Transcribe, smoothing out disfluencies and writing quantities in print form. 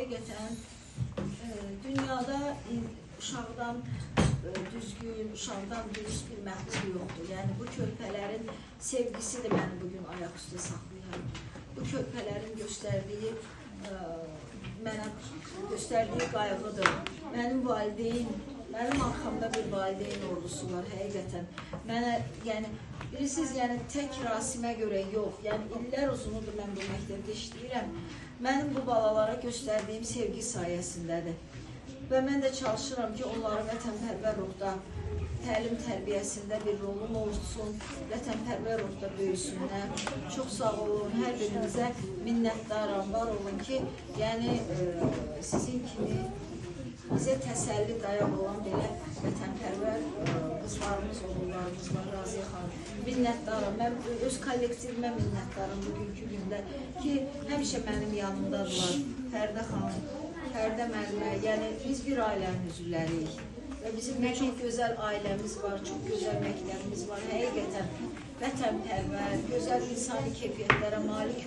həqiqətən dünyada uşaqdan düzgün, uşaqdan dürüst bir məxluq yoxdur. Yəni bu körpələrin sevgisi də məni bugün ayaq üstə saxlayır. Bu körpələrin göstərdiyi mənə göstərdiyi qayğıdır. Mənim valideyn, mənim arxamda bir valideyn ordusu var həqiqətən. Mənə, yəni, bilirsiniz, yəni tək Rasimə görə yox, yəni illər uzunudur mən bu məktəbdə işləyirəm. Mənim bu balalara göstərdiyim sevgi sayəsindədir. Və mən də çalışıram ki, onları vətənpərvər ruhda, təlim tərbiyəsində bir rolum olsun, vətənpərvər ruhda böyüsünlər. Çox sağ olun, hər birinizə minnətdaram, var olun ki, yəni sizin kimi bizə təsəlli dayaq olan belə vətənpərvər qızlarımız, oğullarımız var, Raziyə xanım. Minnətdaram, mən öz kollektivimə minnətdaram bugünkü gündə ki, həmişə mənim yanımdadılar. Fərdə xanım, Fərdə müəllimə, yəni biz bir ailənin üzvləriyik. Və bizim də çox gözəl ailəmiz var, çox gözəl məktəbimiz var. Həqiqətən vətənpərvər, gözəl insani keyfiyyətlərə malik